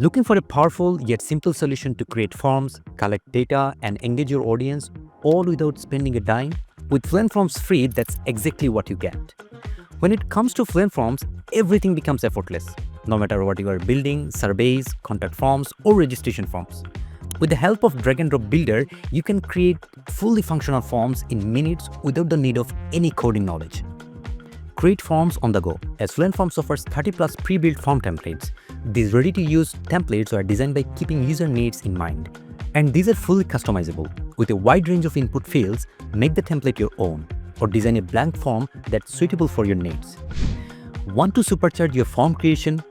Looking for a powerful yet simple solution to create forms, collect data, and engage your audience, all without spending a dime? With Fluent Forms Free, that's exactly what you get. When it comes to Fluent Forms, everything becomes effortless, no matter what you are building: surveys, contact forms, or registration forms. With the help of Drag and Drop Builder, you can create fully functional forms in minutes without the need of any coding knowledge. Create forms on the go, as Fluent Forms offers 30+ pre-built form templates. These ready-to-use templates are designed by keeping user needs in mind. And these are fully customizable. With a wide range of input fields, make the template your own, or design a blank form that's suitable for your needs. Want to supercharge your form creation?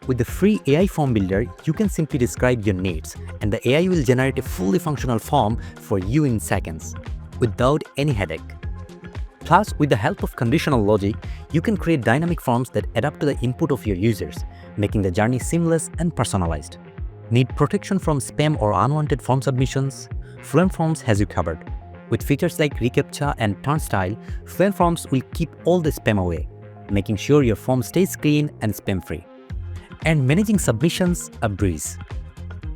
With the free AI Form Builder, you can simply describe your needs, and the AI will generate a fully functional form for you in seconds, without any headache. Plus, with the help of conditional logic, you can create dynamic forms that adapt to the input of your users, making the journey seamless and personalized. Need protection from spam or unwanted form submissions? Fluent Forms has you covered. With features like reCAPTCHA and turnstile, Fluent Forms will keep all the spam away, making sure your form stays clean and spam-free. And managing submissions, a breeze.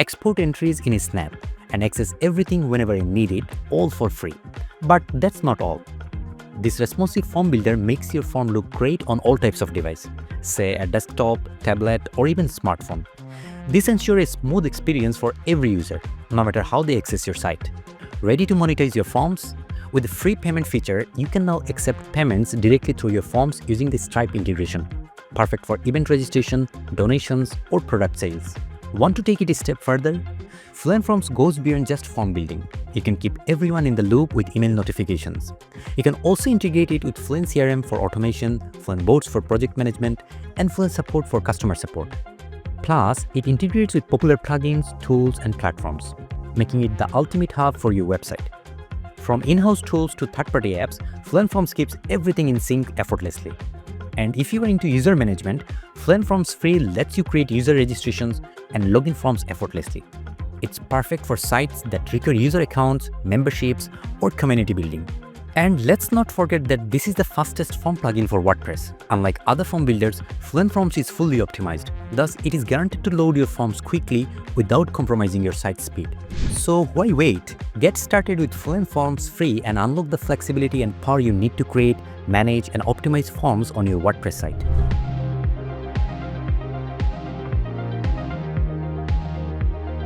Export entries in a snap and access everything whenever you need it, all for free. But that's not all. This responsive form builder makes your form look great on all types of device, say a desktop, tablet, or even smartphone. This ensures a smooth experience for every user, no matter how they access your site. Ready to monetize your forms? With the free payment feature, you can now accept payments directly through your forms using the Stripe integration. Perfect for event registration, donations, or product sales. Want to take it a step further? Fluent Forms goes beyond just form building. You can keep everyone in the loop with email notifications. You can also integrate it with Fluent CRM for automation, Fluent Boards for project management, and Fluent Support for customer support. Plus, it integrates with popular plugins, tools, and platforms, making it the ultimate hub for your website. From in-house tools to third-party apps, Fluent Forms keeps everything in sync effortlessly. And if you are into user management, Fluent Forms Free lets you create user registrations and login forms effortlessly. It's perfect for sites that require user accounts, memberships, or community building. And let's not forget that this is the fastest form plugin for WordPress. Unlike other form builders, Fluent Forms is fully optimized. Thus, it is guaranteed to load your forms quickly without compromising your site's speed. So why wait? Get started with Fluent Forms Free and unlock the flexibility and power you need to create, manage, and optimize forms on your WordPress site.